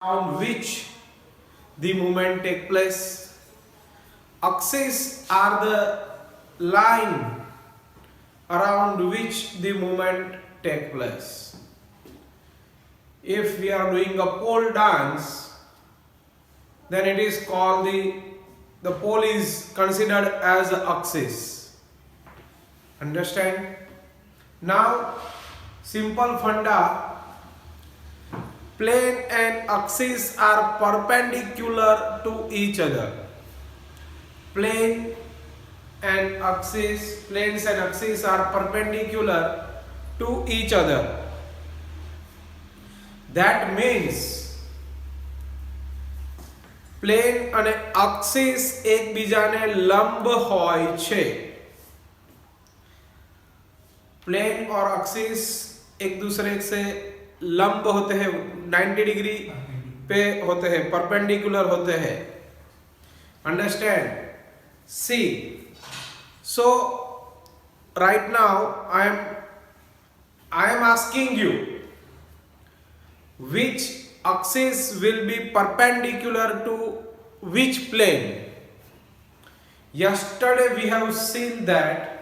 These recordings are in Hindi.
on which the movement take place. Axes are the line around which the movement take place. If we are doing a pole dance, then it is called the pole is considered as an axis. Understand? Now, simple funda. Plane and axis are perpendicular to each other. Planes and axis are perpendicular to each other. That means plane અને axis એકબીજાને લંબ હોય છે. प्लेन और एक्सिस एक दूसरे से लंब होते हैं, 90 डिग्री पे होते हैं, परपेंडिकुलर होते हैं. Understand? See, so right now I am asking you which axis will be perpendicular to which plane. Yesterday we have seen that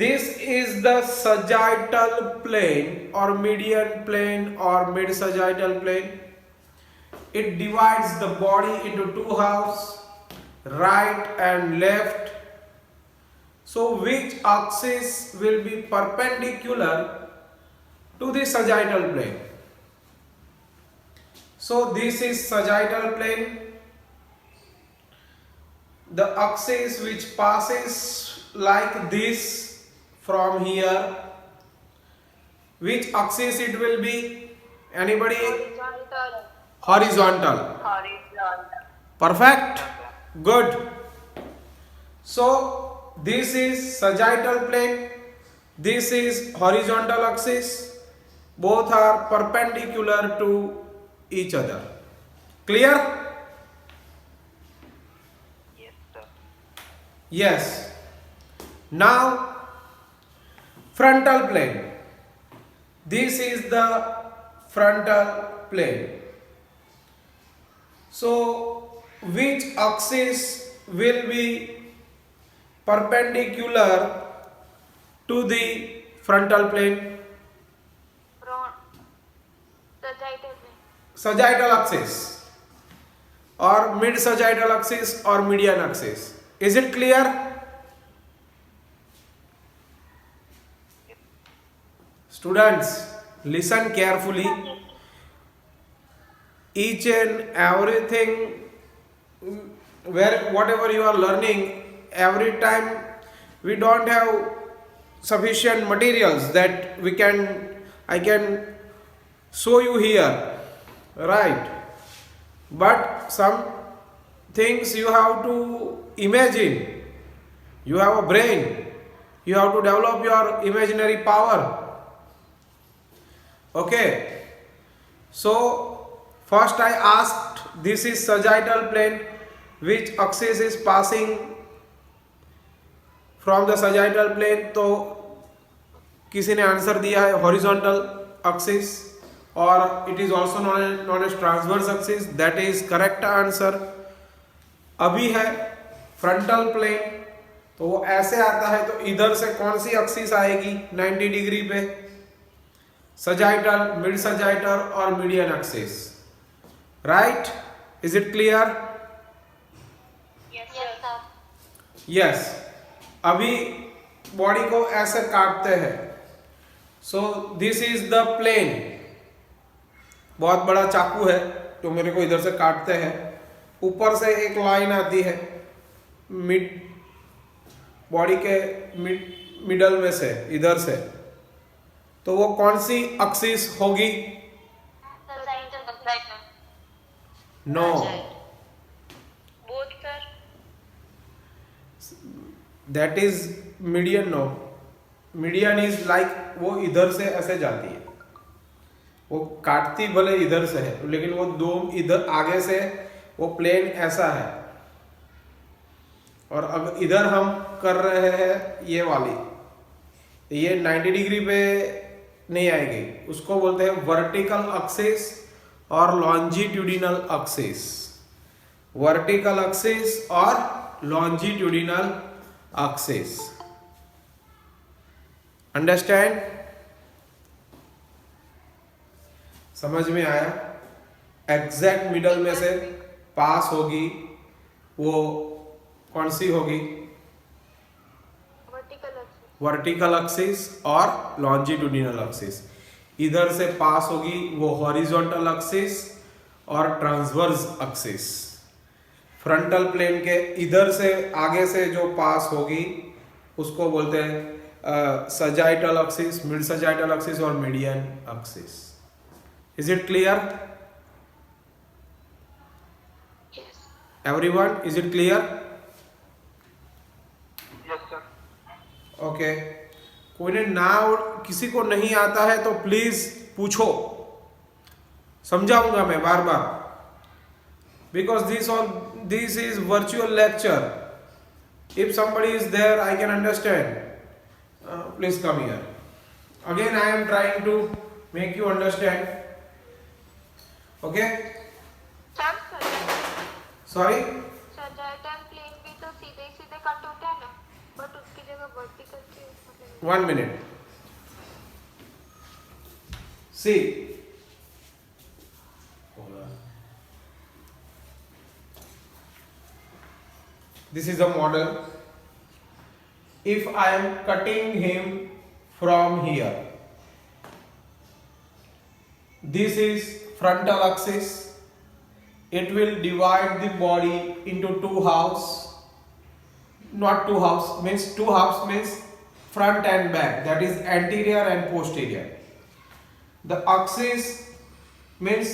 this is the sagittal plane or median plane or mid sagittal plane. It divides the body into two halves, right and left. So which axis will be perpendicular to the sagittal plane? So this is sagittal plane. The axis which passes like this from here. Which axis it will be? Anybody? Horizontal. Perfect. Good. So this is sagittal plane. This is horizontal axis. Both are perpendicular to each other. Clear? Yes, sir. Yes. Now frontal plane. This is the frontal plane. So which axis will be perpendicular to the frontal plane? Sagittal axis or mid sagittal axis or median axis. Is it clear? Students, listen carefully. Each and everything, whatever you are learning, every time we don't have sufficient materials that I can show you here, right? But some things you have to imagine. You have a brain. You have to develop your imaginary power. Okay, so first I asked, this is sagittal plane, which axis is passing from the sagittal plane? तो किसी ने आंसर दिया है horizontal axis, or it is also known as transverse axis. That is correct answer. अभी है frontal plane, तो वो ऐसे आता है, तो इधर से कौन सी एक्सिस आएगी 90 डिग्री पे? Sagittal, mid sagittal or median axis, right? Is it clear? Yes, sir. Yes. अभी बॉडी को ऐसे काटते हैं. So this is the plane. बहुत बड़ा चाकू है जो मेरे को इधर से काटते हैं. ऊपर से एक लाइन आती है मिड बॉडी के मिडल में से, इधर से, तो वो कौन सी एक्सिस होगी? No. Both, sir. That is median. No, median is like वो इधर से ऐसे जाती है, वो काटती भले इधर से है, लेकिन वो दो इधर आगे से वो प्लेन ऐसा है, और अब इधर हम कर रहे हैं ये वाली, ये 90 डिग्री पे नहीं आएगी, उसको बोलते हैं वर्टिकल एक्सिस और लॉन्जिट्यूडिनल एक्सिस, वर्टिकल एक्सिस और लॉन्जिट्यूडिनल एक्सिस। अंडरस्टैंड? समझ में आया? एग्जैक्ट मिडल में से पास होगी वो कौन सी होगी? वर्टिकल एक्सिस और लॉन्जिट्यूडिनल एक्सिस। इधर से पास होगी वो हॉरिजॉन्टल एक्सिस और ट्रांसवर्स एक्सिस। फ्रंटल प्लेन के इधर से आगे से जो पास होगी उसको बोलते हैं sagittal axis, mid sagittal axis और median axis. Is it clear everyone? Is it clear? Okay. कोई ने ना, किसी को नहीं आता है तो प्लीज पूछो, समझाऊंगा मैं बार बार, because this is virtual lecture. If somebody is there I can understand. Please come here. Again I am trying to make you understand. Okay? Sorry? Sagittal plane भी तो सीधे सीधे कट होता है ना, बट उसकी जगह वर्टिकल की मतलब 1 minute. See. This is a model. If I am cutting him from here, this is frontal axis. It will divide the body into two halves. Not two halves, means two halves means front and back, that is anterior and posterior. The axis means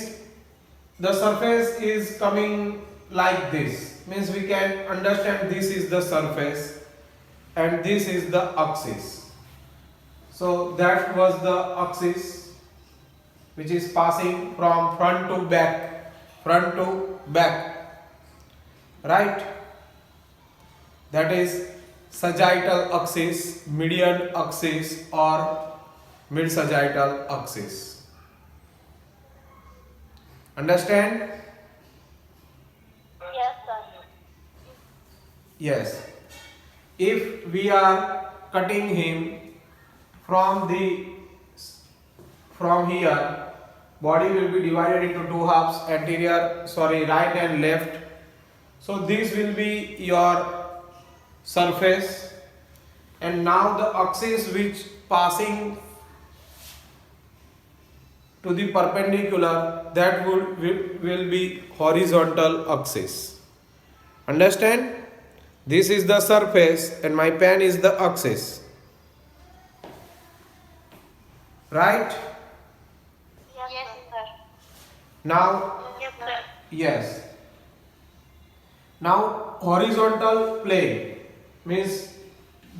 the surface is coming like this, means we can understand this is the surface and this is the axis. So that was the axis which is passing from front to back, right? That is sagittal axis, median axis or mid sagittal axis. Understand? Yes, sir. Yes. If we are cutting him from here, body will be divided into two halves, right and left. So this will be your surface, and now the axis which passing to the perpendicular, that will be horizontal axis. Understand? This is the surface and my pen is the axis, right? Yes, sir. Now Yes, sir. yes, now horizontal plane means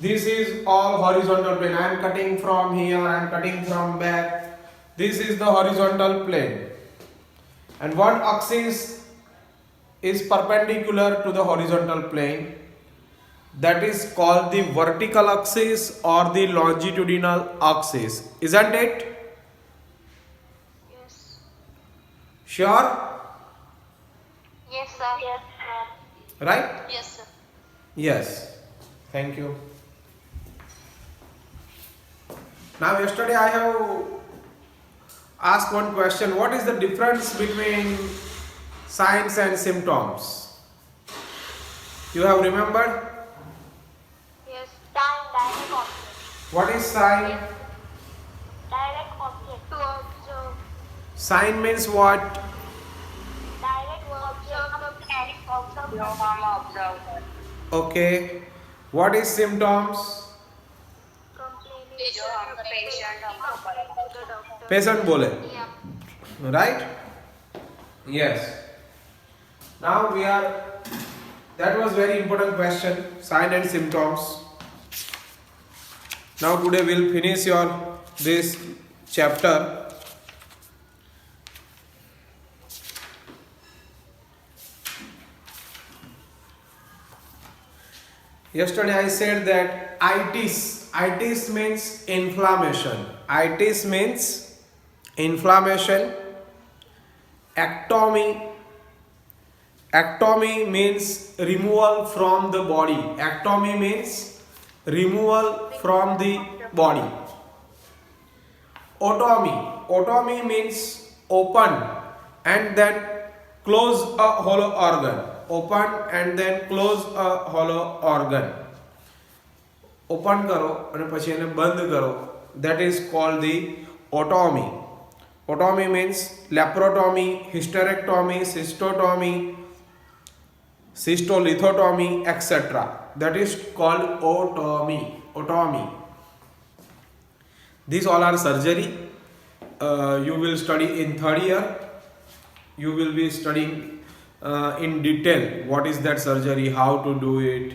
this is all horizontal plane. I am cutting from here, I am cutting from back. This is the horizontal plane, and what axis is perpendicular to the horizontal plane? That is called the vertical axis or the longitudinal axis, isn't it? Yes. Sure? Yes, sir. Yes, sir. Right? Yes, sir. Yes. Thank you. Now yesterday I have asked one question. What is the difference between signs and symptoms? You have remembered? Yes. Direct object. What is sign? Direct object. To observe. Sign means what? Direct object. Direct observe. Okay. What is symptoms? Complaining. जो हम patient हमको Patient बोले. Yeah. Right? Yes. Now we are, that was very important question, sign and symptoms. Now today we'll finish this chapter. Yesterday I said that itis means inflammation. Itis means inflammation, ectomy. Ectomy means removal from the body. Ectomy means removal from the body. Otomy. Otomy means open and then close a hollow organ. Open and then close a hollow organ. Open करो અને પછી એને બંધ કરો. That is called the otomy. Otomy means laparotomy, hysterectomy, cystotomy, cystolithotomy, etc. That is called otomy. Otomy. These all are surgery. You will study in third year. You will be studying in detail what is that surgery, how to do it,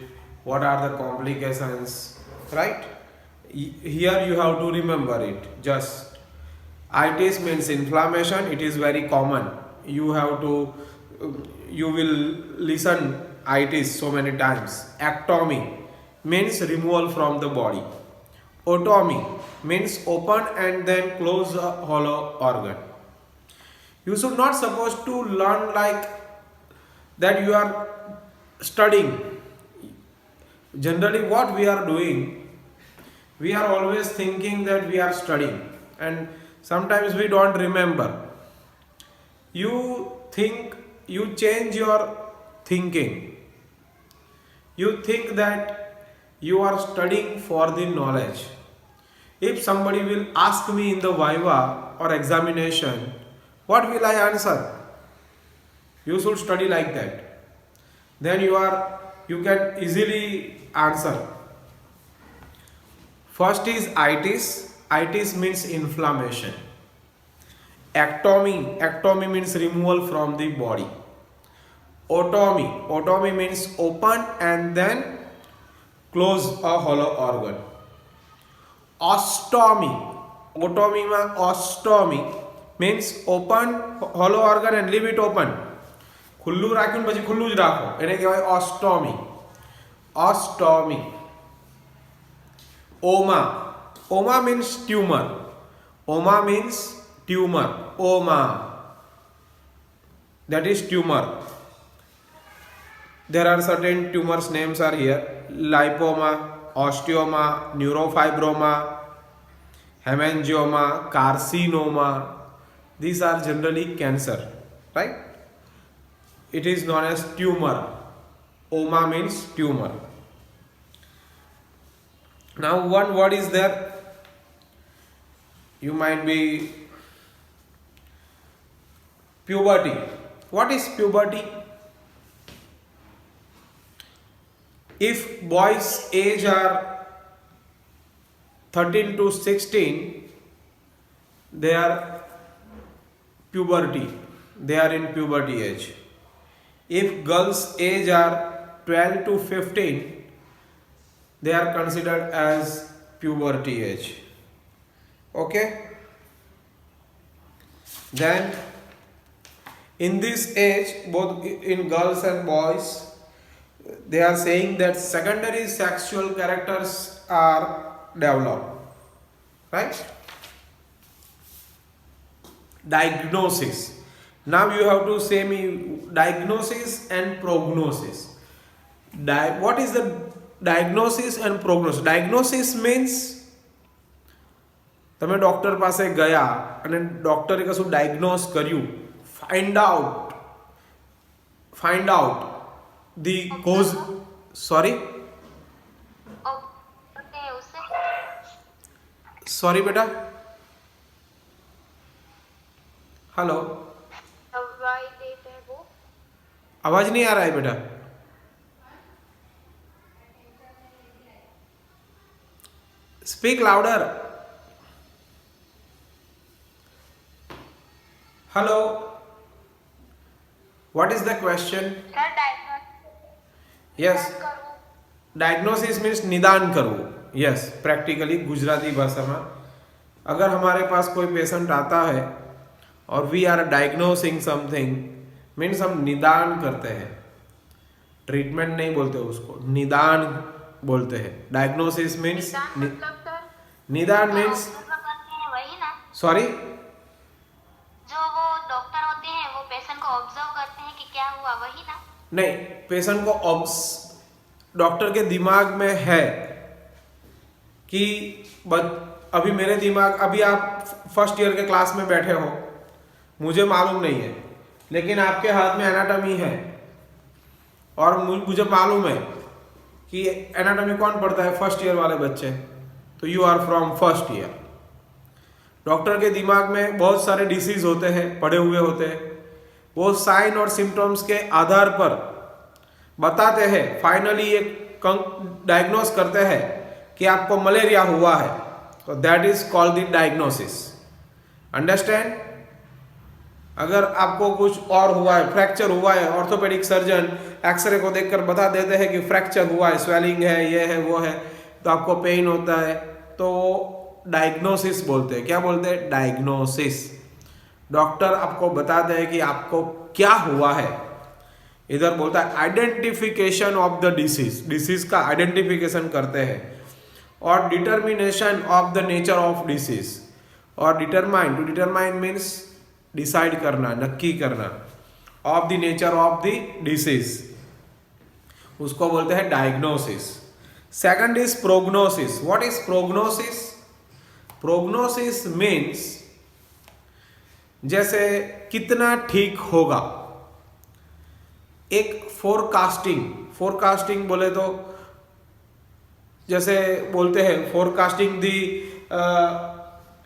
what are the complications, right? Here you have to remember it. Just itis means inflammation. It is very common. You have to you will listen itis so many times. Ectomy means removal from the body. Otomy means open and then close a hollow organ. You should not supposed to learn like that you are studying. Generally what we are doing, we are always thinking that we are studying and sometimes we don't remember. You think, you change your thinking. You think that you are studying for the knowledge. If somebody will ask me in the viva or examination, what will I answer? You should study like that. Then you can easily answer. First is itis. Itis means inflammation. Ectomy. Ectomy means removal from the body. Otomy. Otomy means open and then close a hollow organ. Ostomy. Otomy ostomy means open hollow organ and leave it open. ખુલ્લું રાખ્યું પછી ખુલ્લું જ રાખો, એને કહેવાય ઓસ્ટોમી. ઓસ્ટોમી. ઓમા. ઓમા means tumor. Oma means tumor. Oma. That is tumor. There are certain tumors names are here. Lipoma, osteoma, neurofibroma, hemangioma, carcinoma. These are generally cancer, right? It is known as tumor. Oma means tumor. Now one word is there. You might be puberty. What is puberty? If boys age are 13 to 16, they are puberty. They are in puberty age. If girls age are 12 to 15, they are considered as puberty age. Okay? Then in this age, both in girls and boys, they are saying that secondary sexual characters are developed. Right? Diagnosis. Now you have to say me diagnosis and prognosis. What is the diagnosis and prognosis? Diagnosis means તમે ડોક્ટર પાસે ગયા અને ડોક્ટરે કશું ડાયગ્નોસ કર્યું, find out the cause. Sorry बेटा. हेलो, आवाज नहीं आ रहा है बेटा. Speak louder. Hello, what is the question? Yes, diagnosis means निदान करવું. यस, प्रैक्टिकली गुजराती भाषा में अगर हमारे पास कोई पेशेंट आता है और we are diagnosing something, means हम निदान करते हैं. ट्रीटमेंट नहीं बोलते उसको, निदान बोलते हैं. डायग्नोसिस मीन्स निदान मीन्स, सॉरी, जो वो डॉक्टर होते हैं वो समझते हैं कि क्या हुआ, वही ना? नहीं, पेशेंट को डॉक्टर के दिमाग में है कि अभी मेरे दिमाग, अभी आप फर्स्ट ईयर के क्लास में बैठे हो, मुझे मालूम नहीं है, लेकिन आपके हाथ में एनाटॉमी है और मुझे मालूम है कि एनाटॉमी कौन पढ़ता है, फर्स्ट ईयर वाले बच्चे, तो you are from first year. Doctor के दिमाग में बहुत सारे डिसीज होते हैं, पढ़े हुए होते हैं, वो साइन और सिम्टम्स के आधार पर बताते हैं, फाइनली एक डायग्नोस करते हैं कि आपको मलेरिया हुआ है, तो that is called the diagnosis. Understand? अगर आपको कुछ और हुआ है, फ्रैक्चर हुआ है, ऑर्थोपेडिक सर्जन एक्सरे को देखकर बता देते हैं कि फ्रैक्चर हुआ है, स्वेलिंग है, ये है, वो है, तो आपको पेन होता है, तो डायग्नोसिस बोलते हैं। क्या बोलते हैं? डायग्नोसिस। डॉक्टर आपको बताते हैं कि आपको क्या हुआ है। इधर बोलता है आइडेंटिफिकेशन ऑफ द डिसीज का आइडेंटिफिकेशन करते हैं, और determination of the nature of disease, और डिटरमाइन मीन्स डिसाइड करना, नक्की करना, of the nature of the disease, उसको बोलते हैं diagnosis. Second is prognosis. What is prognosis? Prognosis means जैसे कितना ठीक होगा, एक फोरकास्टिंग बोले तो जैसे बोलते हैं फोरकास्टिंग दी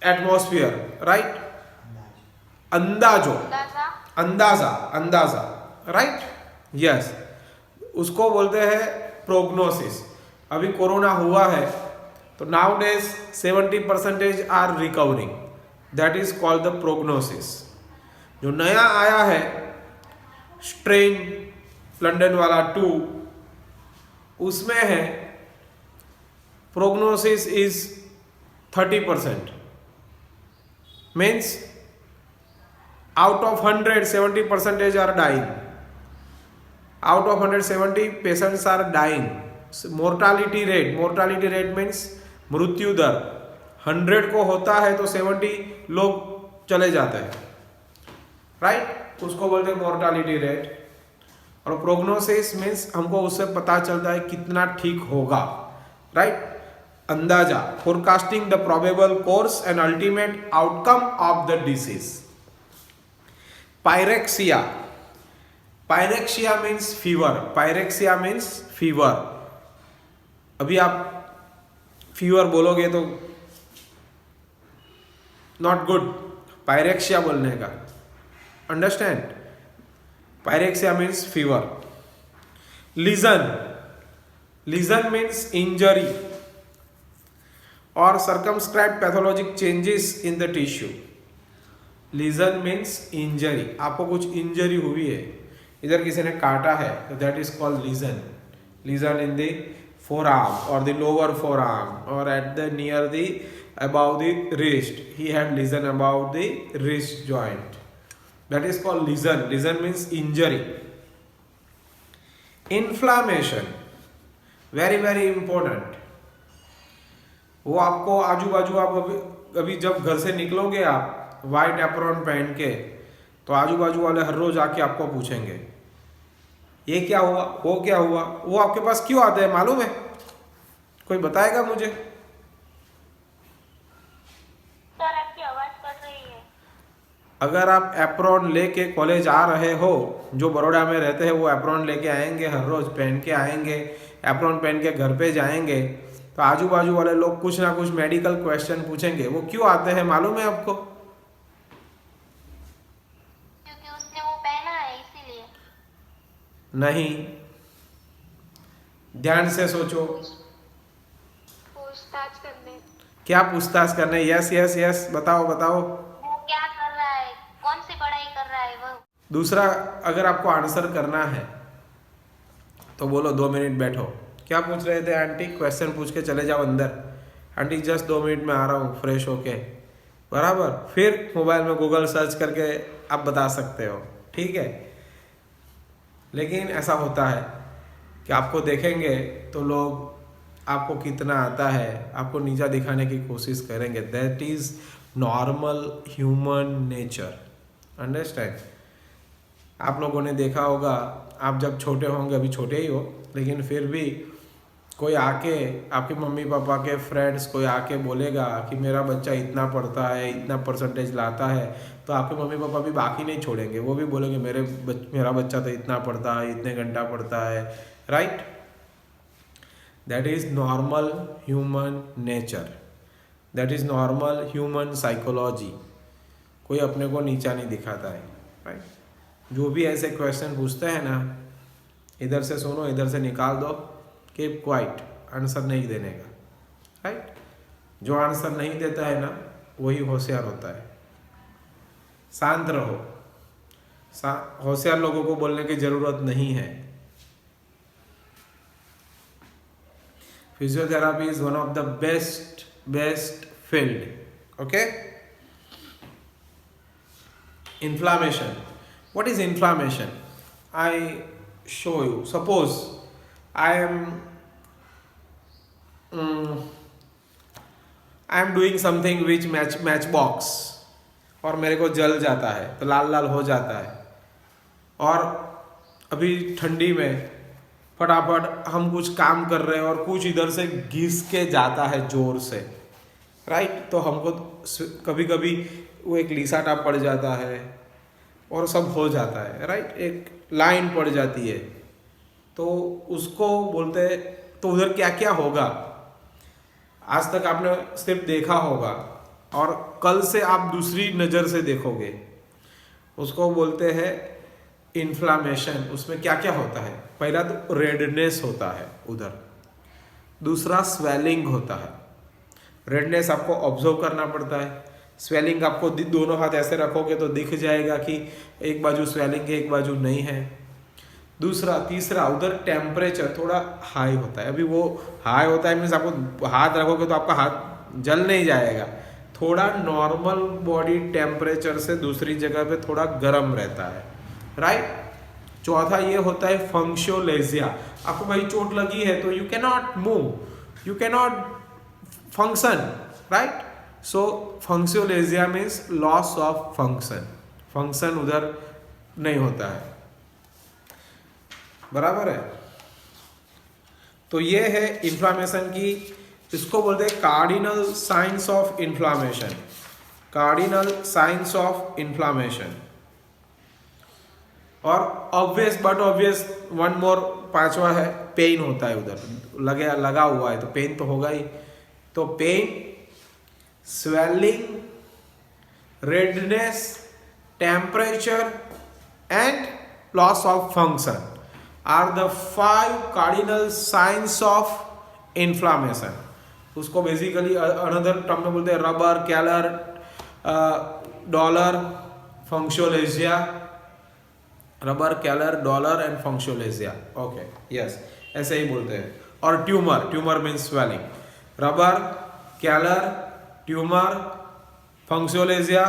एटमॉस्फेयर, राइट? अंदाजा, राइट? यस, उसको बोलते हैं प्रोग्नोसिस। अभी कोरोना हुआ है तो now days 70% are recovering, that is called the prognosis. जो नया आया है स्ट्रेन लंदन वाला 2, उसमें है prognosis is 30%, means out of 100 70% are dying. Out of 170 patients are dying. Mortality rate means मृत्यु दर 100 को होता है तो 70 लोग चले जाते हैं, राइट? उसको बोलते हैं मोर्टालिटी रेट। और प्रोग्नोसिस मीन्स हमको उससे पता चलता है कितना ठीक होगा, राइट? अंदाजा, forecasting the probable course and ultimate outcome of the disease. Pyrexia means fever. अभी आप फीवर बोलोगे तो नॉट गुड पायरेक्सिया बोलने का, understand? Pyrexia means fever. Lesion means injury और circumscribed pathologic changes in the tissue. Lesion means injury, आपको कुछ इंजरी हुई है, इधर किसी ने काटा है, तो that is called lesion in the forearm or the lower forearm or at the near the above the wrist, he had lesion above the wrist joint, that is called lesion means injury. Inflammation, very important, वो आपको आजू बाजू, आप अभी जब घर से निकलोगे आप वाइट एप्रॉन पहन के, तो आजू बाजू वाले हर रोज आके आपको पूछेंगे ये क्या हुआ, वो क्या हुआ। वो आपके पास क्यों आते हैं मालूम है? कोई बताएगा मुझे? सर आपकी आवाज कट रही है। अगर आप एप्रॉन लेके कॉलेज आ रहे हो, जो बड़ौदा में रहते हैं वो एप्रॉन लेके आएंगे, हर रोज पहन के आएंगे, एप्रॉन पहन के घर पे जाएंगे, तो आजू बाजू वाले लोग कुछ ना कुछ मेडिकल क्वेश्चन पूछेंगे। वो क्यों आते हैं मालूम है आपको? क्योंकि उसने वो पहना है इसीलिए। नहीं, ध्यान से सोचो। पूछताछ करने। क्या पूछताछ करने? यस, बताओ। वो क्या कर रहा है, कौन सी पढ़ाई कर रहा है वो? दूसरा, अगर आपको आंसर करना है तो बोलो 2 मिनट बैठो। क्या पूछ रहे थे आंटी? क्वेश्चन पूछ के चले जाओ अंदर। आंटी जस्ट 2 मिनट में आ रहा हूँ फ्रेश होके, बराबर। फिर मोबाइल में गूगल सर्च करके आप बता सकते हो, ठीक है? लेकिन ऐसा होता है कि आपको देखेंगे तो लोग आपको कितना आता है, आपको नीचा दिखाने की कोशिश करेंगे। That is normal human nature, understand? आप लोगों ने देखा होगा, आप जब छोटे होंगे, अभी छोटे ही हो, लेकिन फिर भी कोई आके, आपके मम्मी पापा के फ्रेंड्स कोई आके बोलेगा कि मेरा बच्चा इतना पढ़ता है, इतना परसेंटेज लाता है, तो आपके मम्मी पापा भी बाकी नहीं छोड़ेंगे, वो भी बोलेंगे मेरा बच्चा तो इतना पढ़ता है, इतने घंटा पढ़ता है, right. That is normal human nature, that is normal human psychology. कोई अपने को नीचा नहीं दिखाता है, राइट। जो भी ऐसे क्वेश्चन पूछते हैं ना, इधर से सुनो, इधर से निकाल दो, कीप क्वाइट, आंसर नहीं देने का, राइट। जो आंसर नहीं देता है ना, वही होशियार होता है। शांत रहो, होशियार लोगों को बोलने की जरूरत नहीं है। Physiotherapy is one of the best field, okay. Inflammation. What is inflammation? I show you. Suppose I am doing something which matchbox, और मेरे को जल जाता है, तो लाल लाल हो जाता है, और अभी ठंडी में फटाफट हम कुछ काम कर रहे हैं और कुछ इधर से घिस के जाता है जोर से, राइट। तो हमको कभी कभी वो एक लीसा टाप पड़ जाता है और सब हो जाता है, राइट। एक लाइन पड़ जाती है, तो उसको बोलते हैं, तो उधर क्या क्या होगा आज तक आपने सिर्फ देखा होगा, और कल से आप दूसरी नज़र से देखोगे, उसको बोलते हैं इन्फ्लामेशन। उसमें क्या क्या होता है? पहला तो रेडनेस होता है उधर, दूसरा स्वेलिंग होता है। रेडनेस आपको ऑब्जर्व करना पड़ता है, स्वेलिंग आपको दोनों हाथ ऐसे रखोगे तो दिख जाएगा कि एक बाजू स्वेलिंग है, एक बाजू नहीं है। दूसरा, तीसरा, उधर टेम्परेचर थोड़ा हाई होता है। अभी वो हाई होता है मीन्स आपको हाथ रखोगे तो आपका हाथ जल नहीं जाएगा, थोड़ा नॉर्मल बॉडी टेम्परेचर से दूसरी जगह पे थोड़ा गर्म रहता है, राइट। चौथा ये होता है फंक्शोलेजिया। आपको भाई चोट लगी है तो you can not move, you can not function, right. So functio laesa means loss of function, function उधर नहीं होता है, बराबर है। तो ये है इन्फ्लामेशन की, इसको बोलते हैं cardinal signs of inflammation, cardinal signs of inflammation. और obvious but obvious one more, पांचवा है पेन होता है उधर, लगा हुआ है तो पेन तो होगा ही। तो pen, swelling, redness, temperature and loss of function are the 5 cardinal signs of inflammation. उसको बेसिकली अनदर टर्म में बोलते हैं rubor, calor, dolor, functio laesa, rubor, calor, dolor and functio laesa, okay, yes, ऐसे ही बोलते हैं। और tumour, tumour means swelling, rubor, calor, tumour, functio laesa,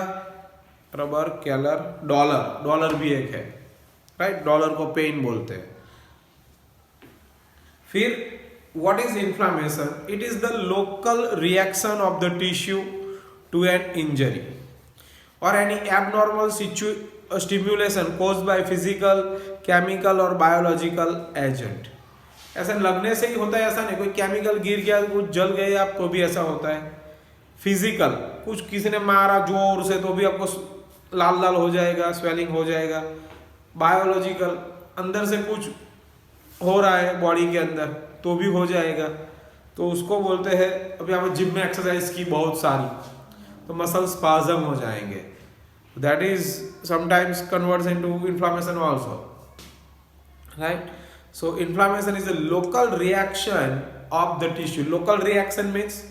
rubor, calor, dolor, dolor भी एक है, राइट। डॉलर को पेन बोलते हैं। फिर what is inflammation? It is the local reaction of the tissue to an injury और any abnormal stimulation caused by physical, chemical और बायोलॉजिकल एजेंट। ऐसा लगने से ही होता है, ऐसा नहीं कोई केमिकल गिर गया, कुछ जल गए आप तो भी ऐसा होता है। फिजिकल, कुछ किसी ने मारा जोर से तो भी आपको लाल लाल हो जाएगा, स्वेलिंग हो जाएगा। बायोलॉजिकल, अंदर से कुछ हो रहा है बॉडी के अंदर तो भी हो जाएगा। तो उसको बोलते हैं, अभी आप जिम में एक्सरसाइज की बहुत सारी तो मसल स्पाज्म हो जाएंगे, that is sometimes converts into inflammation also, right. So inflammation is a local reaction of the tissue. Local reaction means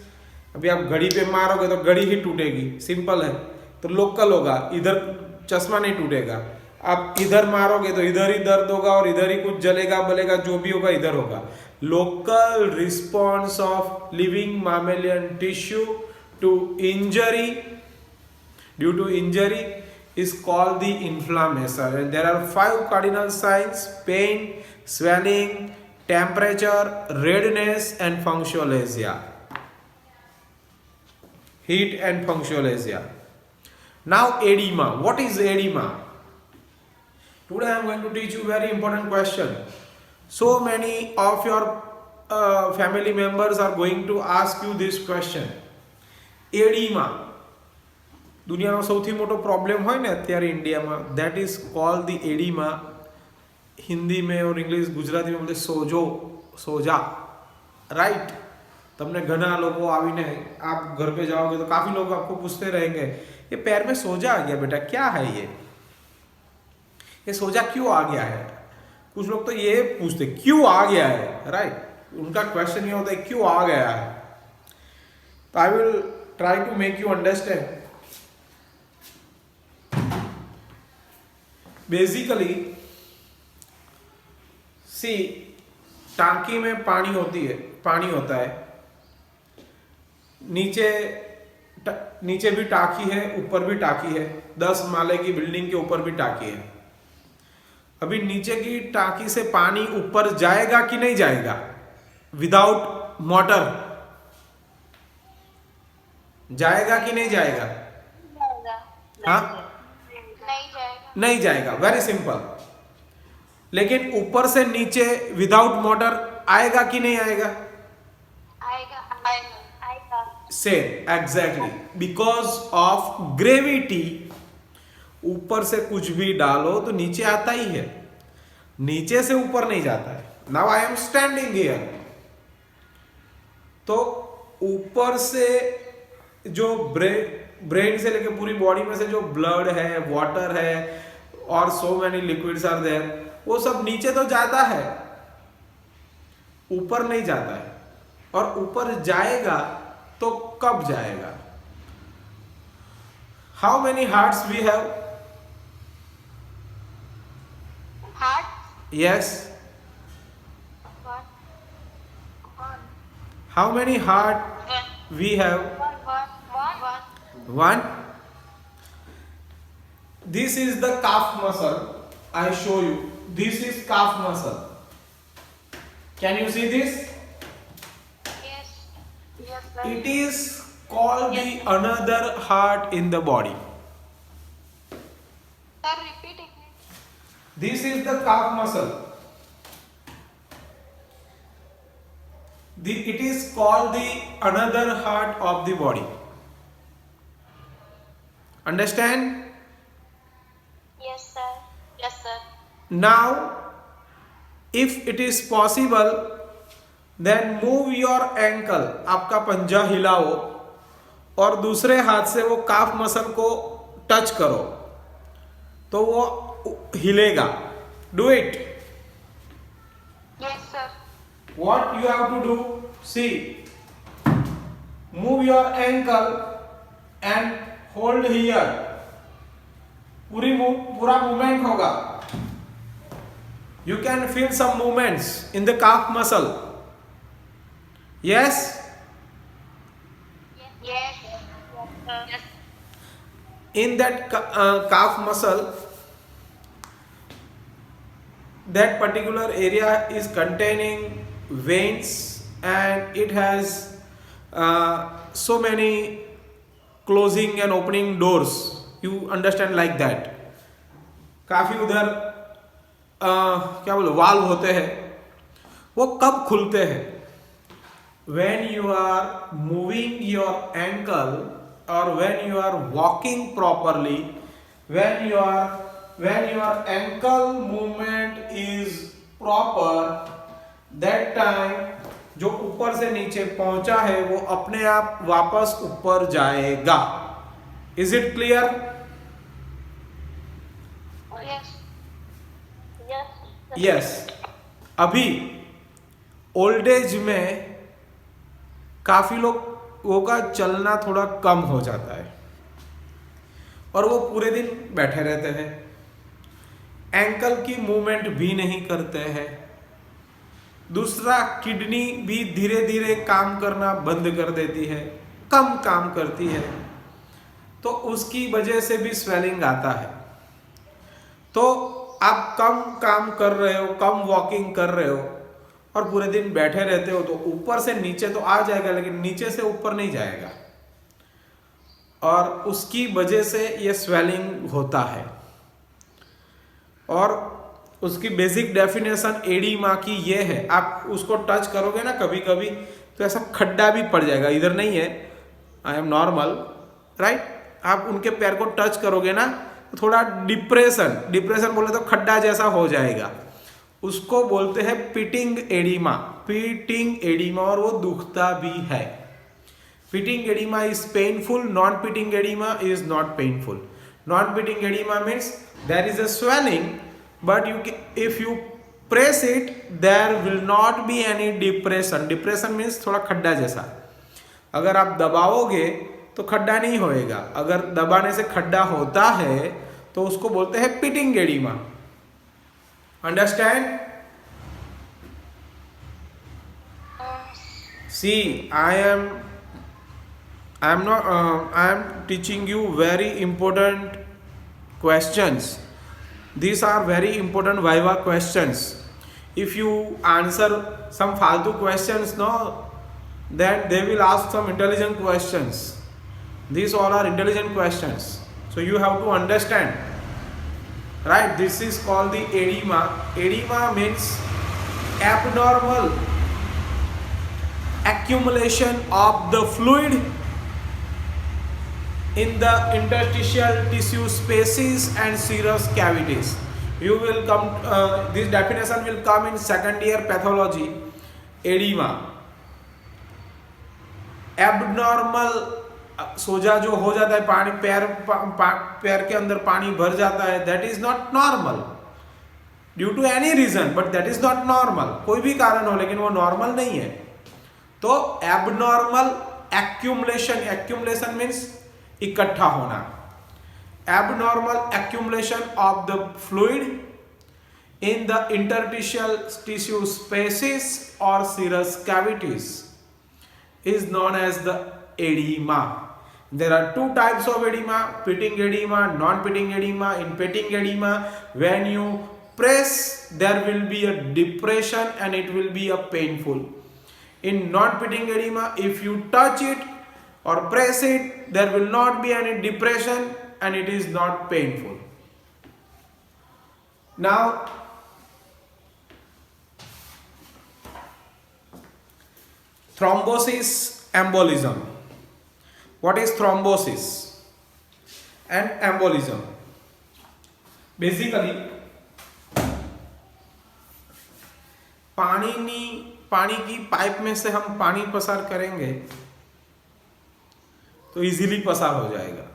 अभी आप घड़ी पे मारोगे तो घड़ी ही टूटेगी, सिंपल है, तो लोकल होगा, इधर चश्मा नहीं टूटेगा। आप इधर मारोगे तो इधर ही दर्द होगा और इधर ही कुछ जलेगा बलेगा, जो भी होगा इधर होगा। Local response of living mammalian tissue to injury, due to injury is called the inflammation, and there are 5 cardinal signs: pain, swelling, temperature, redness and fungiolegia, heat and fungiolegia. Now edema. What is edema? Today I am going to teach you very important question. So many of your family members are going to ask you this question. એડીમાં દુનિયાનો સૌથી મોટો પ્રોબ્લેમ હોય ને અત્યારે ઇન્ડિયામાં, that is called the એડીમાં. Hindi में और इंग्लिश गुजराती में बोलते सोजो, सोजा, राइट. तुमने घना लोगों आवीने आप घर पे जाओगे तो काफी लोग आपको पूछते रहेंगे ये पैर में सोजा आ गया बेटा, क्या है ये सोजा क्यों आ गया है. कुछ लोग तो ये पूछते क्यों आ गया है, राइट. उनका क्वेश्चन ये होता है क्यों आ गया है. तो I will try to make you understand. Basically see, टांकी में पानी होता है. नीचे भी टांकी है, ऊपर भी टांकी है. 10 माले की बिल्डिंग के ऊपर भी टांकी है. अभी नीचे की टांकी से पानी ऊपर जाएगा कि नहीं जाएगा विदाउट मोटर? जाएगा कि नहीं जाएगा? हाँ, नहीं जाएगा. Very simple. लेकिन ऊपर से नीचे विदाउट मोटर आएगा कि नहीं आएगा? आएगा. Same exactly, because of gravity. ऊपर से कुछ भी डालो तो नीचे आता ही है, नीचे से ऊपर नहीं जाता है. Now I am standing here, तो ऊपर से जो ब्रेन से लेकर पूरी बॉडी में से जो ब्लड है, वाटर है और so many liquids are there, वो सब नीचे तो जाता है, ऊपर नहीं जाता है. और ऊपर जाएगा तो कब जाएगा? How many hearts we have? Heart? Yes. How many heart we have? One. This is the calf muscle. I show you. This is calf muscle. Can you see this? Yes. Yes, sir. It is called the another heart in the body. Sir, repeat it. This is the calf muscle. It is called the another heart of the body. Understand? Yes, sir. Yes, sir. Now, if it is possible, then move your ankle. आपका पंजा हिलाओ और दूसरे हाथ से वो काफ मसल को टच करो तो वो हिलेगा. Do it. Yes, sir. What you have to do? See, move your ankle and hold here. पूरा मूवमेंट होगा. You can feel some movements in the calf muscle. Yes? Yes. Yes. In that calf muscle, that particular area is containing veins and it has so many closing and opening doors. You understand like that. काफी उधर क्या बोलो वाल्व होते हैं. वो कब खुलते हैं? When you are moving your ankle or when you are walking properly, when your ankle movement is proper, that time जो ऊपर से नीचे पहुंचा है वो अपने आप वापस ऊपर जाएगा. Is it clear? Yes. Yes. Yes. अभी ओल्ड एज में काफी लोगों का चलना थोड़ा कम हो जाता है और वो पूरे दिन बैठे रहते हैं. एंकल की मूवमेंट भी नहीं करते हैं. दूसरा, किडनी भी धीरे धीरे काम करना बंद कर देती है, कम काम करती है, तो उसकी वजह से भी स्वेलिंग आता है. तो आप कम काम कर रहे हो, कम वॉकिंग कर रहे हो और पूरे दिन बैठे रहते हो तो ऊपर से नीचे तो आ जाएगा लेकिन नीचे से ऊपर नहीं जाएगा और उसकी वजह से ये स्वेलिंग होता है. और उसकी बेसिक डेफिनेशन एडीमा की ये है, आप उसको टच करोगे ना कभी कभी तो ऐसा खड्डा भी पड़ जाएगा, इधर नहीं है, आई एम नॉर्मल राइट, आप उनके पैर को टच करोगे ना तो थोड़ा डिप्रेशन बोले तो खड्डा जैसा हो जाएगा, उसको बोलते हैं पिटिंग एडिमा और वो दुखता भी है। Pitting oedema is painful, non pitting oedema is not painful. Non pitting oedema means there is a swelling but if you press it there will not be any depression means थोड़ा खड्डा जैसा, अगर आप दबाओगे तो खड्डा नहीं होएगा, अगर दबाने से खड्डा होता है तो उसको बोलते हैं pitting oedema. Understand? See, I am teaching you very important questions. These are very important Viva questions. If you answer some faltu questions, no, then they will ask some intelligent questions. These all are intelligent questions. So you have to understand. Right? This is called the edema. Edema means abnormal accumulation of the fluid in the interstitial tissue spaces and serous cavities. You will come, this definition will come in second year pathology. Edema, abnormal सोजा जो हो जाता है, पानी पैर के अंदर पानी भर जाता है, that is not normal due to any reason, but that is not normal, कोई भी कारण हो लेकिन वो नॉर्मल नहीं है। तो एबनॉर्मल एक्यूमुलेशन मीन्स इकट्ठा होना, abnormal accumulation of the fluid in the interstitial tissue spaces और serous cavities is known as the edema. There are two types of edema, pitting edema, non-pitting edema. In pitting edema, when you press, there will be a depression and it will be a painful. In non-pitting edema, if you touch it or press it, there will not be any depression and it is not painful. Now, thrombosis, embolism. What is thrombosis and embolism? Basically, पानी की पाइप में से हम पानी पसार करेंगे तो इजीली पसार हो जाएगा।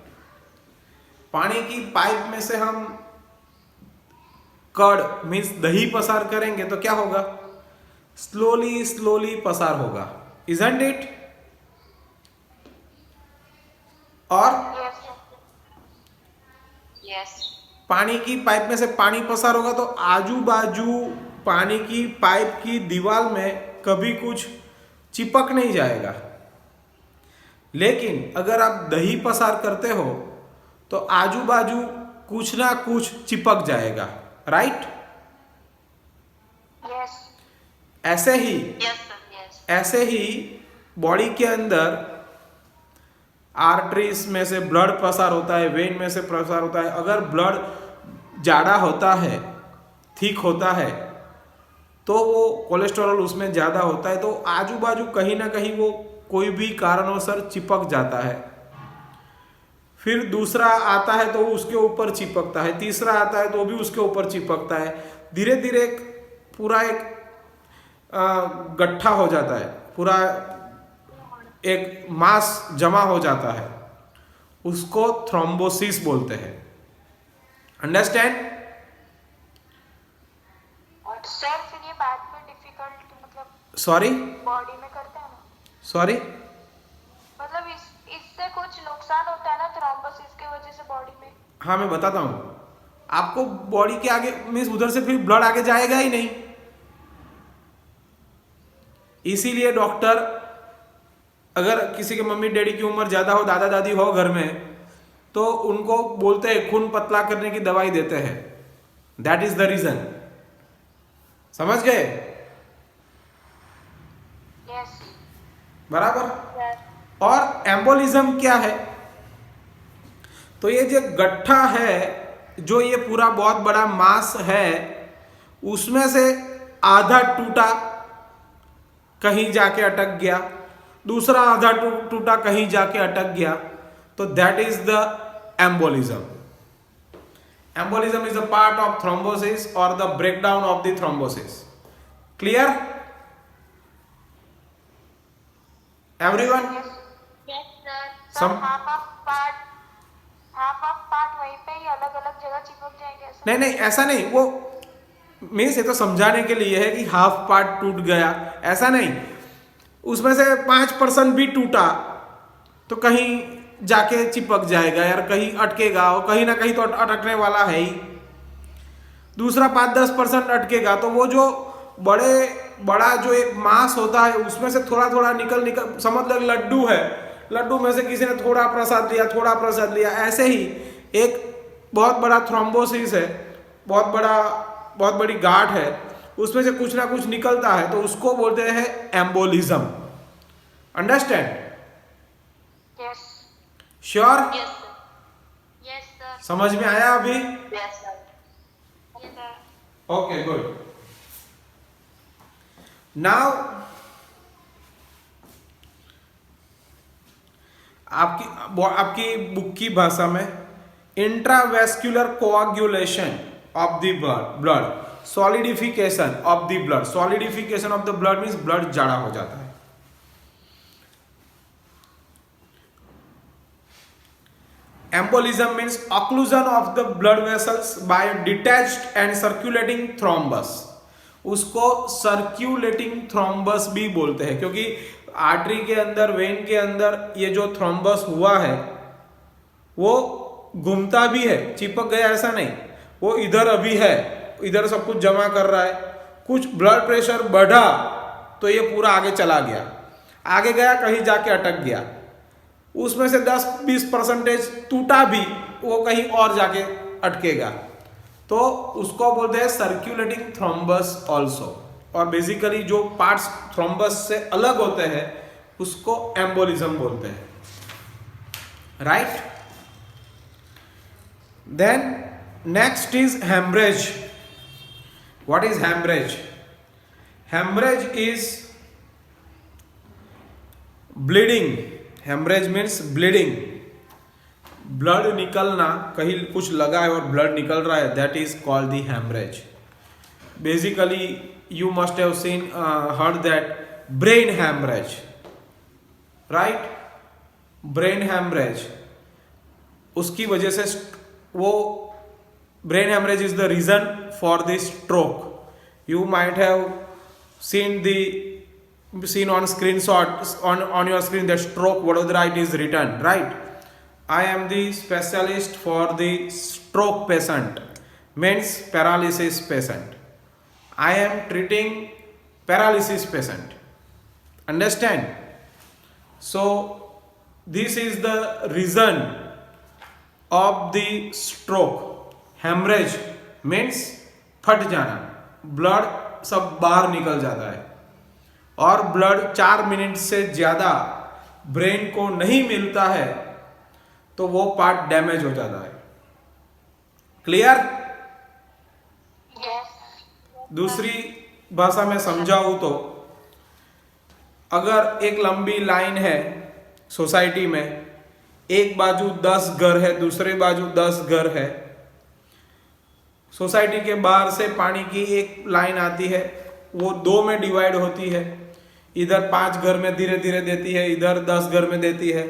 पानी की पाइप में से हम कर्ड मीन्स दही पसार करेंगे तो क्या होगा? स्लोली पसार होगा, isn't it? और yes. पानी की पाइप में से पानी पसार होगा तो आजू बाजू पानी की पाइप की दीवार में कभी कुछ चिपक नहीं जाएगा, लेकिन अगर आप दही पसार करते हो तो आजू बाजू कुछ ना कुछ चिपक जाएगा, राइट? Yes. ऐसे ही Yes, sir. Yes. ऐसे ही बॉडी के अंदर आर्टरीज में से ब्लड पसार होता है, वेन में से पसार होता है। अगर ब्लड ज़्यादा होता है, थिक होता है, तो वो कोलेस्ट्रॉल उसमें ज़्यादा होता है तो आजू बाजू कहीं ना कहीं वो कोई भी कारणवश चिपक जाता है। फिर दूसरा आता है तो उसके ऊपर चिपकता है, तीसरा आता है तो भी उसके ऊपर चिपकता है। धीरे धीरे पूरा एक गट्ठा हो जाता है, पूरा एक मास जमा हो जाता है, उसको थ्रोम्बोसिस बोलते हैं। अंडरस्टैंड? और सर फिर ये बाद में डिफिकल्ट मतलब सॉरी बॉडी में करते हैं ना, सॉरी मतलब इससे कुछ नुकसान होता है ना थ्रोम्बोसिस की वजह से बॉडी में? हाँ मैं बताता हूँ आपको। बॉडी के आगे मीन्स उधर से फिर ब्लड आगे जाएगा ही नहीं, इसीलिए डॉक्टर अगर किसी के मम्मी डैडी की उम्र ज़्यादा हो, दादा दादी हो घर में, तो उनको बोलते हैं खून पतला करने की दवाई देते हैं। That is the reason. समझ गए? Yes. बराबर। Yes. और एम्बोलिज्म क्या है? तो ये जो गट्ठा है जो ये पूरा बहुत बड़ा मास है उसमें से आधा टूटा कहीं जाके अटक गया, दूसरा आधा टूटा कहीं जाके अटक गया, तो that is the embolism. Embolism is a part of thrombosis or the breakdown of the thrombosis. Clear? Everyone? Yes, sir. Some- half of part वहीं पे ही अलग अलग जगह चिपक जाएंगे ऐसा? नहीं नहीं ऐसा नहीं, वो मीन्स ये तो समझाने के लिए है कि हाफ पार्ट टूट गया, ऐसा नहीं. उसमें से 5% भी टूटा तो कहीं जाके चिपक जाएगा यार, कहीं अटकेगा, और कहीं ना कहीं तो अटकने वाला है ही. दूसरा 5-10% अटकेगा तो वो जो बड़ा जो एक मास होता है उसमें से थोड़ा थोड़ा निकल समझ लो लड्डू है, लड्डू में से किसी ने थोड़ा प्रसाद लिया, ऐसे ही एक बहुत बड़ा थ्रोम्बोसिस है, बहुत बड़ी गांठ है, उसमें से कुछ ना कुछ निकलता है तो उसको बोलते हैं embolism. Understand? Yes. Sure? Yes, sir. Yes, sir. समझ में आया अभी? Yes, sir. Yes, sir. Okay good. Now आपकी बुक की भाषा में intravascular coagulation of the blood, solidification of the blood. Solidification of the blood means blood जाड़ा हो जाता है. Embolism means occlusion of the blood vessels by a detached and circulating thrombus. उसको सर्क्यूलेटिंग थ्रोम्बस भी बोलते हैं क्योंकि आर्टरी के अंदर, वेन के अंदर ये जो थ्रोम्बस हुआ है वो घूमता भी है, चिपक गया ऐसा नहीं, वो इधर अभी है, इधर सब कुछ जमा कर रहा है. कुछ ब्लड प्रेशर बढ़ा तो ये पूरा आगे चला गया, आगे गया कहीं जाके अटक गया, उसमें से 10-20% टूटा भी वो कहीं और जाके अटकेगा, तो उसको बोलते हैं सर्क्यूलेटिंग थ्रोम्बस ऑल्सो. और बेसिकली जो पार्ट्स थ्रोम्बस से अलग होते हैं उसको एम्बोलिज्म बोलते हैं. Right? Then next is haemorrhage. What is haemorrhage? Haemorrhage is bleeding. Haemorrhage means bleeding, blood निकलना, कहीं कुछ लगा है और ब्लड निकल रहा है, that is called the haemorrhage. Basically you must have seen heard that brain haemorrhage, right? Brain haemorrhage, उसकी वजह से वो brain haemorrhage is the reason for the stroke. You might have seen on screenshot on your screen that stroke Vadodara it is written, right? I am the specialist for the stroke patient, means paralysis patient. I am treating paralysis patient. Understand? So this is the reason of the stroke. Hemorrhage means फट जाना, ब्लड सब बाहर निकल जाता है, और ब्लड 4 मिनट से ज्यादा ब्रेन को नहीं मिलता है तो वो पार्ट डैमेज हो जाता है. क्लियर? Yes. दूसरी भाषा में समझाऊं तो अगर एक लंबी लाइन है सोसाइटी में, एक बाजू 10 घर है, दूसरे बाजू 10 घर है, सोसाइटी के बाहर से पानी की एक लाइन आती है, वो 2 में डिवाइड होती है, इधर 5 घर में धीरे धीरे देती है, इधर 10 घर में देती है.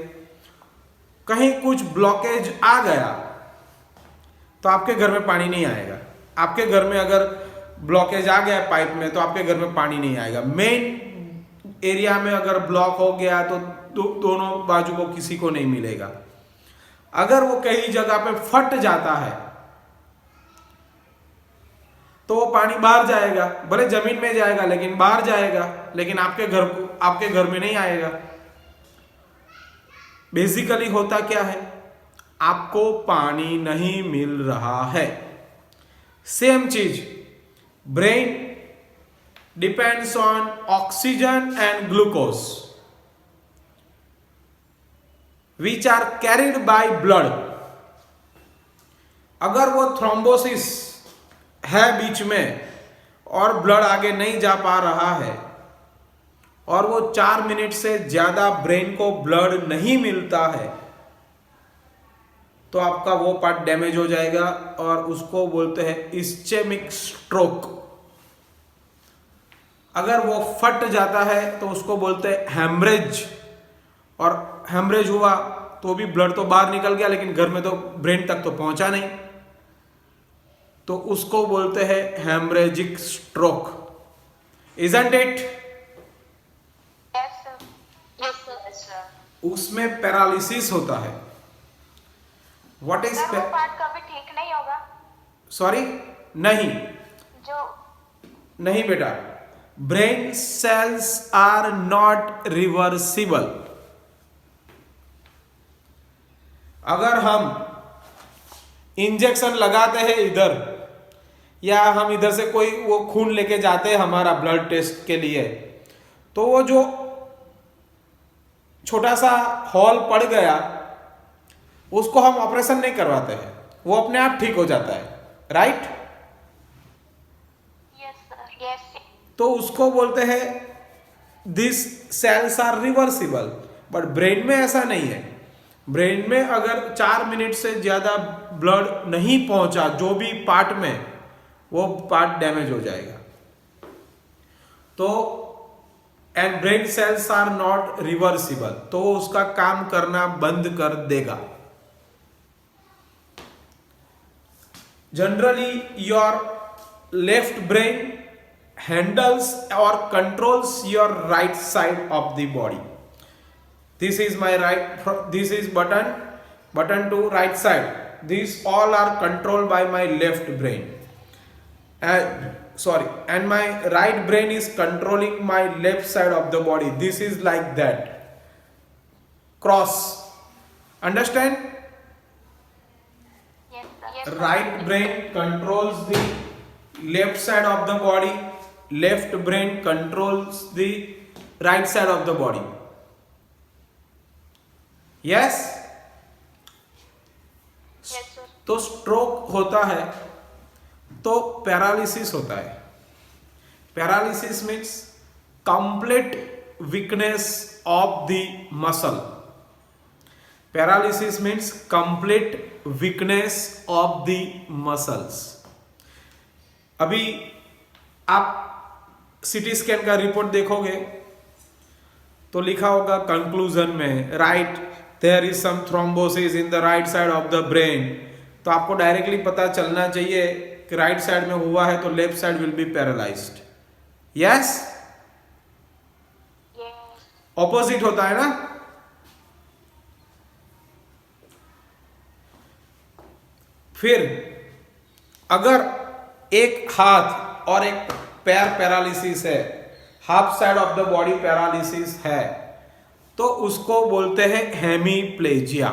कहीं कुछ ब्लॉकेज आ गया तो आपके घर में पानी नहीं आएगा. आपके घर में अगर ब्लॉकेज आ गया पाइप में तो आपके घर में पानी नहीं आएगा. मेन एरिया में अगर ब्लॉक हो गया तो दोनों बाजू को किसी को नहीं मिलेगा. अगर वो कहीं जगह पे फट जाता है तो वो पानी बाहर जाएगा, भले जमीन में जाएगा लेकिन बाहर जाएगा, लेकिन आपके घर में नहीं आएगा. बेसिकली होता क्या है, आपको पानी नहीं मिल रहा है. सेम चीज brain depends on oxygen and glucose which are carried by blood. अगर वो थ्रोम्बोसिस है बीच में और ब्लड आगे नहीं जा पा रहा है और वो 4 मिनट से ज्यादा ब्रेन को ब्लड नहीं मिलता है तो आपका वो पार्ट डैमेज हो जाएगा और उसको बोलते हैं इस्चेमिक स्ट्रोक। अगर वो फट जाता है तो उसको बोलते हैं हैमरेज, और हैमरेज हुआ तो भी ब्लड तो बाहर निकल गया लेकिन घर में तो ब्रेन तक तो पहुंचा नहीं, तो उसको बोलते हैं haemorrhagic stroke. Isn't it? Yes sir. Yes sir. उसमें पैरालिसिस होता है। व्हाट इज सर वो पार्ट कभी ठीक नहीं होगा? सॉरी, नहीं जो नहीं बेटा, brain cells are not reversible. अगर हम इंजेक्शन लगाते हैं इधर, या हम इधर से कोई वो खून लेके जाते हैं हमारा ब्लड टेस्ट के लिए, तो वो जो छोटा सा हॉल पड़ गया उसको हम ऑपरेशन नहीं करवाते हैं, वो अपने आप ठीक हो जाता है, राइट? Yes sir. यस। तो उसको बोलते हैं this cells are reversible. But brain में ऐसा नहीं है। ब्रेन में अगर 4 मिनट से ज्यादा ब्लड नहीं पहुंचा जो भी पार्ट में, वो पार्ट डैमेज हो जाएगा। तो and brain cells are not reversible, तो वो उसका काम करना बंद कर देगा। Generally your left brain handles or controls your right side of the body. This is my right, this is button to right side. These all are controlled by my left brain, and my right brain is controlling my left side of the body. This is like that, cross. Understand? Yes sir। Yes, Right brain controls the left side of the body, left brain controls the right side of the body. Yes? yes sir। तो स्ट्रोक होता है तो पैरालिसिस होता है। Paralysis means complete weakness of the muscle. Paralysis means complete weakness of the muscles. अभी आप सीटी स्कैन का रिपोर्ट देखोगे तो लिखा होगा कंक्लूजन में, right, there is some thrombosis in the right side of the brain. तो आपको डायरेक्टली पता चलना चाहिए कि राइट साइड में हुआ है तो left side will be paralysed. Yes? Yes। Opposite होता है ना? फिर अगर एक हाथ और एक पैर पैरालिसिस है, half side of the body paralysis है, तो उसको बोलते हैं hemiplegia.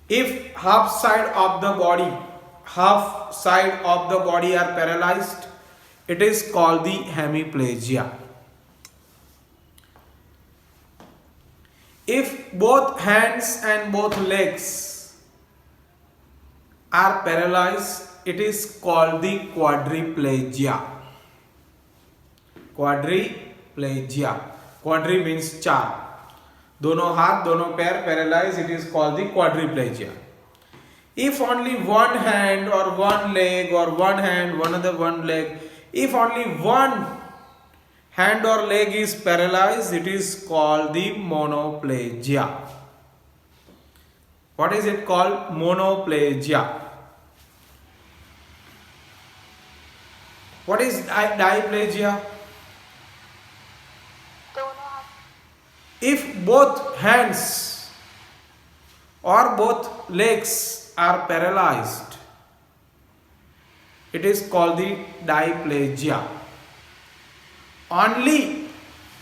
If half side of the body are paralysed, it is called the hemiplegia. If both hands and both legs are paralyzed, it is called the quadriplegia. Quadriplegia. Quadri means चार, दोनों हाथ दोनों पैर paralyzed, it is called the quadriplegia. If only one hand or one leg or one hand, one leg, if only one hand or leg is paralyzed, it is called the monoplegia. What is it called? Monoplegia. What is diplegia? दोनों हाथ। If both hands or both legs are paralyzed, it is called the diplegia. Only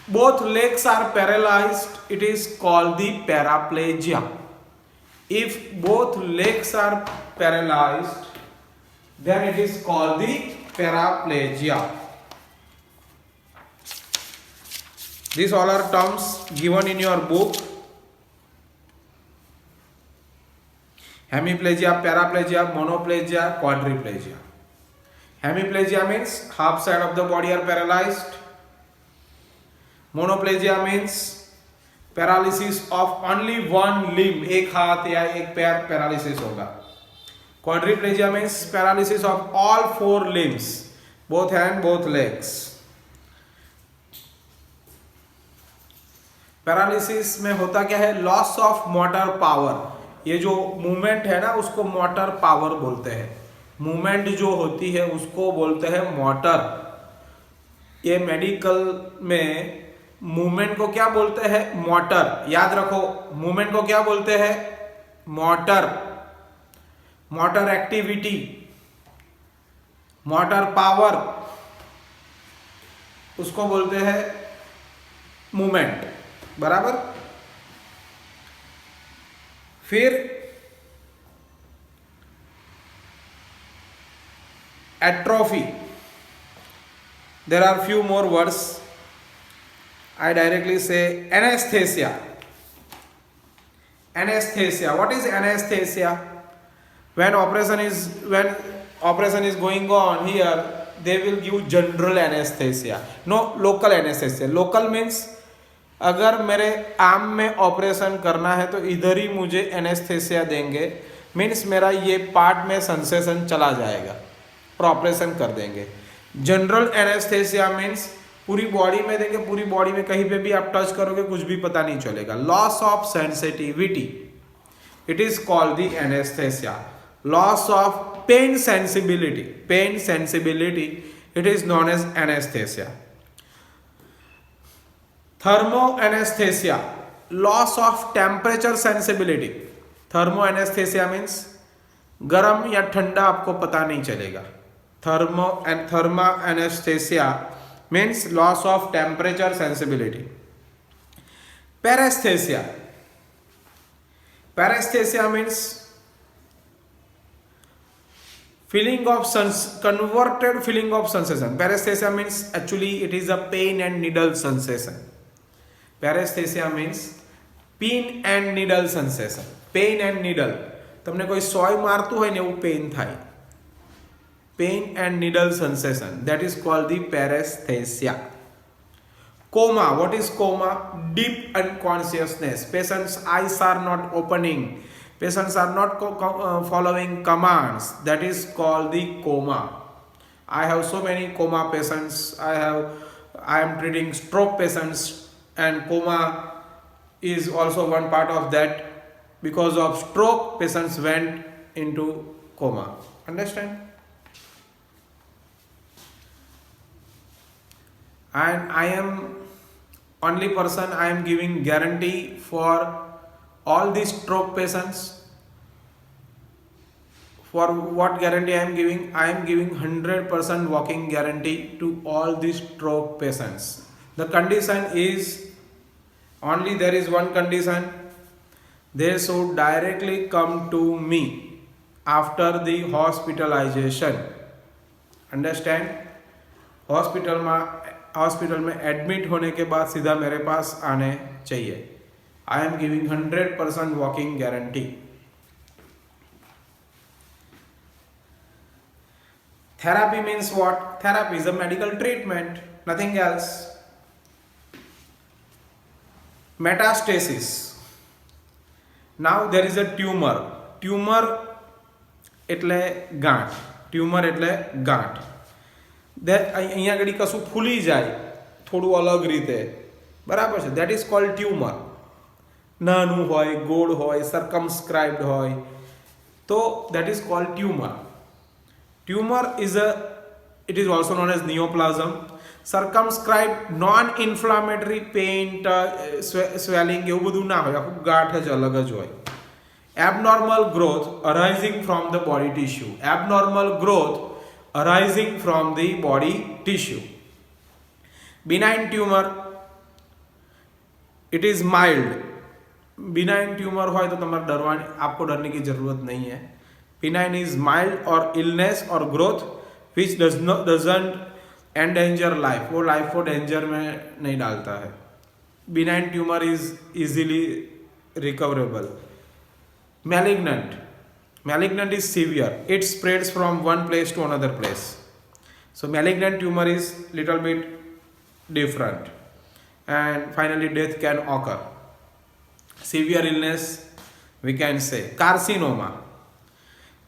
both legs are paralyzed, it is called the paraplegia. If both legs are paralyzed, then it is called the paraplegia. These all are terms given in your book. Hemiplegia, paraplegia, monoplegia, quadriplegia. Hemiplegia means half side of the body are paralyzed. Monoplegia means paralysis of only one limb, एक हाथ या एक पैर paralysis होगा. Quadriplegia means paralysis of all four limbs, both hand, both legs. Paralysis में होता क्या है? Loss of motor power. ये जो मूवमेंट है ना उसको मोटर पावर बोलते हैं. मूवमेंट जो होती है उसको बोलते हैं मोटर. ये मेडिकल में मूवमेंट को क्या बोलते हैं? मोटर. याद रखो, मूवमेंट को क्या बोलते हैं? Motor. Motor activity, motor power, उसको बोलते हैं मूवमेंट. बराबर. फिर atrophy. There are few more words. I directly say anesthesia. Anesthesia. What is anesthesia? When operation is going on here, they will give general anesthesia. No local anesthesia. Local means अगर मेरे आर्म में ऑपरेशन करना है तो इधर ही मुझे एनेस्थेसिया देंगे. मीन्स मेरा ये पार्ट में सेंसेशन चला जाएगा और ऑपरेशन कर देंगे. जनरल एनेस्थेसिया मीन्स पूरी बॉडी में देंगे. पूरी बॉडी में कहीं पे भी आप टच करोगे कुछ भी पता नहीं चलेगा. Loss of sensitivity, it is called the anaesthesia. Loss of pain sensibility, pain sensibility, it is known as anaesthesia. Thermo anaesthesia, loss of temperature sensibility. Thermo anaesthesia means गर्म या ठंडा आपको पता नहीं चलेगा. Thermo anaesthesia means loss of temperature sensibility. Paresthesia. Paresthesia means feeling of converted feeling of sensation. Paresthesia means actually it is a pain and needle sensation. Paresthesia means pin and needle sensation. Pain and needle. તમને કોઈ સોય મારતું હોય ને એવું પેઇન થાય. Pain and needle sensation, that is called the paresthesia. Coma. What is coma? Deep unconsciousness. Patient's eyes are not opening. Patients are not following commands. That is called the coma. I have so many coma patients. I am treating stroke patients, and coma is also one part of that. Because of stroke, patients went into coma. Understand? And I am only person I am giving guarantee for all these stroke patients. For what guarantee I am giving? I am giving 100% walking guarantee to all these stroke patients. The condition is only there is one condition. They should directly come to me after the hospitalization. Understand? Hospital में एडमिट होने के बाद सीधा मेरे पास आने चाहिए. I am giving 100% walking guarantee. Therapy means what? Therapy is a medical treatment, nothing else. Metastasis. Now there is a tumour. Tumour એટલે ગાંઠ. ટ્યુમર એટલે ગાંઠ. અહીંયા આગળ કશું ફૂલી જાય થોડું અલગ રીતે, બરાબર છે. That is called tumour. નાનું હોય, ગોળ હોય, સર્કમસ્ક્રાઇબ્ડ હોય તો that is called tumour. Tumour it is also known as neoplasm. Circumscribed non-inflammatory pain, swelling એવું બધું ના હોય, આખું ગાંઠ જ અલગ જ હોય. Abnormal growth arising from the body tissue. Abnormal growth arising from the body tissue. Benign tumor, it is mild. Benign tumor હોય તો તમારે ડરવાની, आपको डरने की ज़रूरत नहीं है. Benign is mild or illness or growth which doesn't endanger life. वो लाइफ को डेंजर में नहीं डालता है. Benign tumor is easily recoverable. Malignant. Malignant is severe. It spreads from one place to another place. So malignant tumor is little bit different. And finally death can occur. Severe illness we can say. Carcinoma.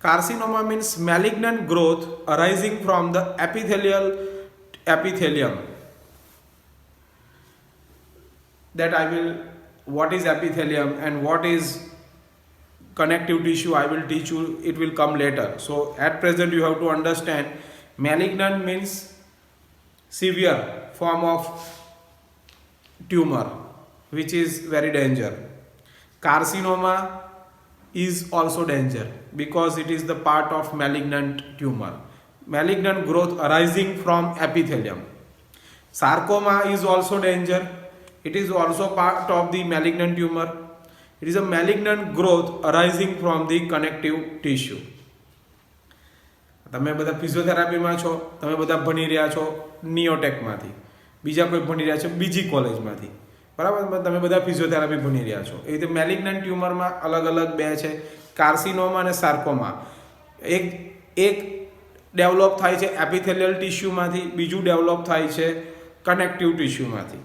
Carcinoma means malignant growth arising from the epithelium. That I will, what is epithelium and what is connective tissue, I will teach you, it will come later. So at present you have to understand malignant means severe form of tumor which is very danger. Carcinoma is also danger because it is the part of malignant tumor. Malignant growth arising from epithelium. Sarcoma is also danger. It is also part of the malignant tumor. It is a malignant growth arising from the connective tissue. તમે બધા ફિઝિયોથેરાપીમાં છો, તમે બધા ભણી રહ્યા છો નિયોટેકમાંથી, બીજા કોઈ ભણી રહ્યા છો બીજી કોલેજમાંથી, બરાબર? તમે બધા ફિઝિયોથેરાપી ભણી રહ્યા છો. એ રીતે મેલિગ્નન્ટ ટ્યુમરમાં અલગ અલગ બે છે, કાર્સિનોમા અને સાર્કોમા. એક ડેવલપ થાય છે એપિથેલિયલ ટિશ્યુમાંથી, બીજું ડેવલપ થાય છે કનેક્ટિવ ટિશ્યુમાંથી.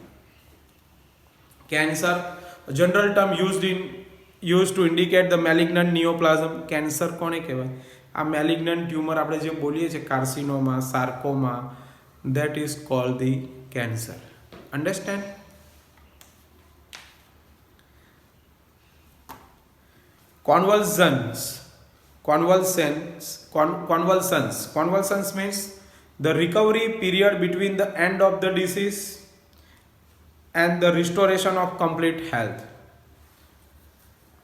Cancer, general term used to indicate the malignant neoplasm. Cancer કોને કહેવાય? આ મેલિગ્નન્ટ ટ્યુમર આપણે જે બોલીએ છીએ carcinoma, sarcoma, that is called the cancer. Understand? Convulsions means the recovery period between the end of the disease and the restoration of complete health.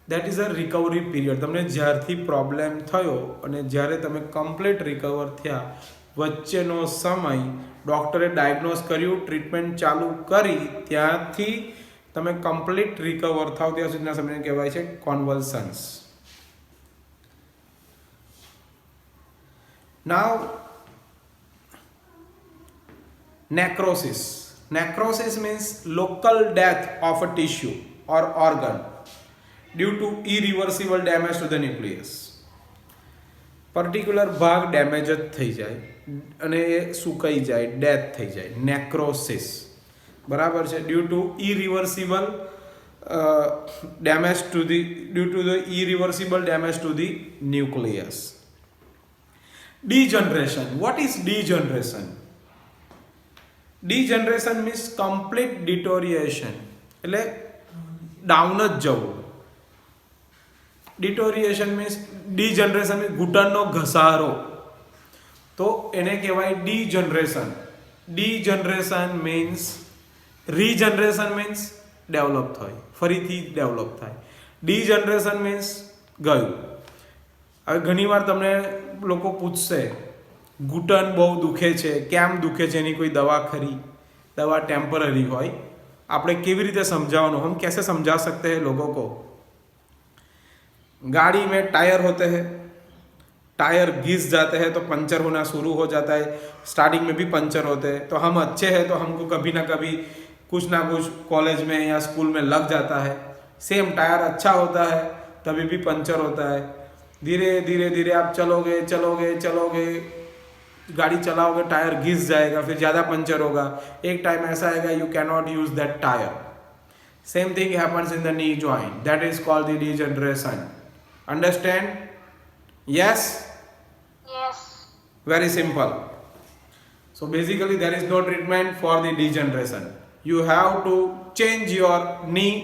That is a recovery period. તમને જ્યારથી પ્રોબ્લેમ થયો અને જ્યારે તમે કમ્પ્લીટ રિકવર થયા વચ્ચેનો સમય ડૉક્ટરે ડાયગ્નોઝ કર્યું, ટ્રીટમેન્ટ ચાલુ કરી, ત્યાંથી તમે કમ્પ્લીટ રિકવર થાવ ત્યાં સુધીના સમયને કહેવાય છે કોન્વલ્સન્સ. Now, necrosis. Necrosis means local death of a tissue or organ due to irreversible damage to the nucleus. Particular ભાગ ડેમેજ જ થઈ જાય અને એ સુકાઈ જાય, ડેથ થઈ જાય, નેક્રોસિસ, બરાબર છે? Due to irreversible damage to the nucleus. Degeneration. What is degeneration? Degeneration means complete deterioration, એટલે ડાઉન જ જવું. ડિટોરિએશન મીન્સ ડીજનરેશન મીન્સ ઘૂંટણનો ઘસારો, તો એને કહેવાય ડીજનરેશન. ડીજનરેશન મીન્સ, રીજનરેશન મીન્સ ડેવલપ થાય, ફરીથી ડેવલપ થાય. ડીજનરેશન મીન્સ ગયું. હવે ઘણીવાર તમને લોકો પૂછશે ઘૂંટણ બહુ દુખે છે, કેમ દુખે છે, એની કોઈ દવા ખરી? દવા ટેમ્પરરી હોય. આપણે કેવી રીતે સમજાવવાનું? हम कैसे समझा सकते हैं लोगों को? गाड़ी में टायर होते हैं, टायर घिस जाते हैं तो पंचर होना शुरू हो जाता है. स्टार्टिंग में भी पंचर होते हैं. तो हम अच्छे हैं तो हमको कभी ना कभी कुछ ना कुछ कॉलेज में या स्कूल में लग जाता है. सेम टायर अच्छा होता है तभी भी पंचर होता है. धीरे धीरे धीरे आप चलोगे चलोगे चलोगे, गाड़ी चलाओगे, टायर घिस जाएगा, फिर ज़्यादा पंचर होगा. एक टाइम ऐसा आएगा you can not use that tyre. Same thing happens in the knee joint. That is called the degeneration. Understand? Yes? Yes. Very simple. So basically there is no treatment for the degeneration. You have to change your knee.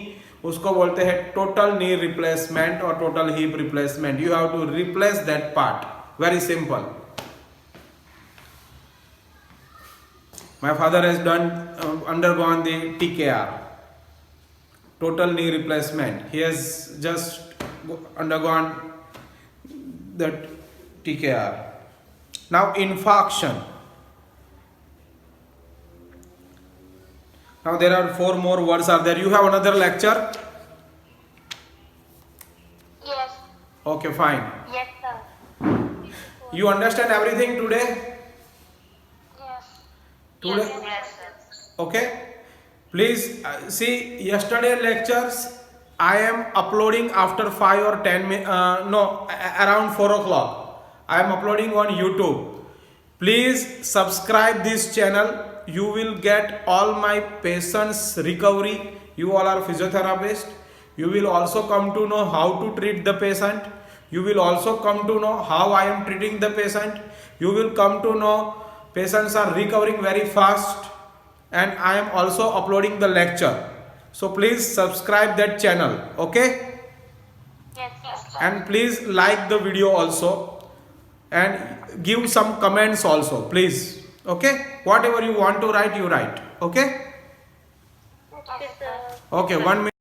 उसको बोलते हैं total knee replacement or total hip replacement. You have to replace that part. Very simple. My father has undergone the TKR, total knee replacement. He has just undergone that TKR. Now infarction. Now there are 4 more words are there. You have another lecture? Yes. Okay, fine. Yes, sir. You understand everything today? Yes. Today? Yes, sir. Okay. Please see yesterday lectures. I am uploading after 5 or 10 around 4 o'clock. I am uploading on YouTube. Please subscribe this channel. You will get all my patients recovery. You all are physiotherapists. You will also come to know how to treat the patient. You will also come to know how I am treating the patient. You will come to know patients are recovering very fast, and I am also uploading the lecture. So please subscribe that channel, okay? Yes, sir. And please like the video also and give some comments also, please. Okay? Whatever you want to write, you write. Okay? Okay, sir. Okay, 1 minute.